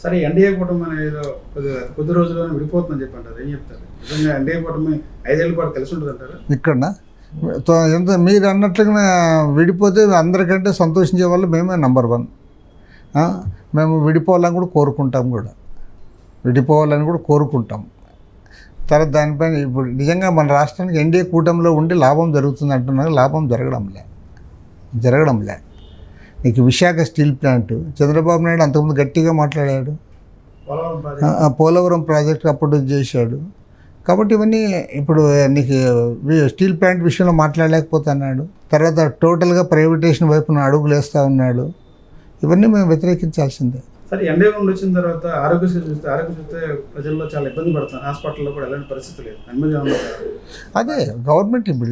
సరే ఎన్డీఏ కూటమి అనేది కొద్ది రోజుల్లోనే విడిపోతుందని చెప్పంటారు, ఏం చెప్తారు? నిజంగా ఎన్డీఏ కూటమి 5 ఏళ్ళ పాటు కలిసి ఉంటుంది అంటారు? ఇక్కడ ఎంత మీరు అన్నట్లుగా విడిపోతే అందరికంటే సంతోషించే వాళ్ళు మేమే నంబర్ 1. మేము విడిపోవాలని కూడా కోరుకుంటాం, తర్వాత దానిపైన ఇప్పుడు నిజంగా మన రాష్ట్రానికి ఎన్డీఏ కూటమిలో ఉండి లాభం జరుగుతుంది అంటున్నారు. లాభం జరగడంలే. నీకు విశాఖ స్టీల్ ప్లాంట్ చంద్రబాబు నాయుడు అంతకుముందు గట్టిగా మాట్లాడాడు, పోలవరం ప్రాజెక్ట్ అప్పుడు చేశాడు. కాబట్టి ఇవన్నీ ఇప్పుడు నీకు స్టీల్ ప్లాంట్ విషయంలో మాట్లాడలేకపోతున్నాడు. తర్వాత టోటల్గా ప్రైవేటేషన్ వైపున అడుగులు వేస్తూ ఉన్నాడు. ఇవన్నీ మేము వ్యతిరేకించాల్సిందే. సరే ఎన్డీఏ నుండి వచ్చిన తర్వాత ఆరోగ్యశ్రీ చూస్తే ప్రజల్లో చాలా ఇబ్బంది పడుతున్నారు. హాస్పిటల్లో కూడా ఎలాంటి పరిస్థితి లేదు. అదే గవర్నమెంట్ ఇప్పుడు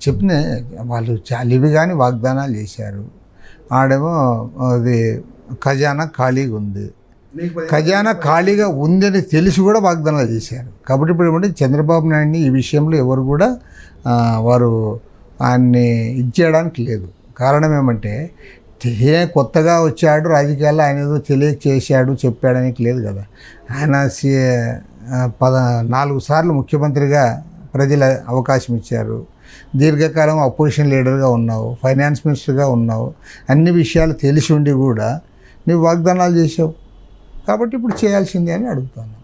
చెప్పిన వాళ్ళు చాలా ఇవి కానీ వాగ్దానాలు చేశారు. ఆడేమో అది ఖజానా ఖాళీగా ఉంది, ఖజానా ఖాళీగా ఉందని తెలిసి కూడా వాగ్దానాలు చేశారు. కాబట్టి ఇప్పుడు ఏమంటే చంద్రబాబు నాయుడిని ఈ విషయంలో ఎవరు కూడా వారు ఆయన్ని ఇచ్చేయడానికి లేదు. కారణం ఏమంటే కొత్తగా వచ్చాడు రాజకీయాల్లో, ఆయన ఏదో తెలియక చేశాడు చెప్పాడానికి లేదు కదా. ఆయన 4 సార్లు ముఖ్యమంత్రిగా ప్రజల అవకాశం ఇచ్చారు. దీర్ఘకాలం అపోజిషన్ లీడర్గా ఉన్నావు, ఫైనాన్స్ మినిస్టర్గా ఉన్నావు, అన్ని విషయాలు తెలిసి ఉండి కూడా నువ్వు వాగ్దానాలు చేసావు. కాబట్టి ఇప్పుడు చేయాల్సిందే అని అడుగుతాను.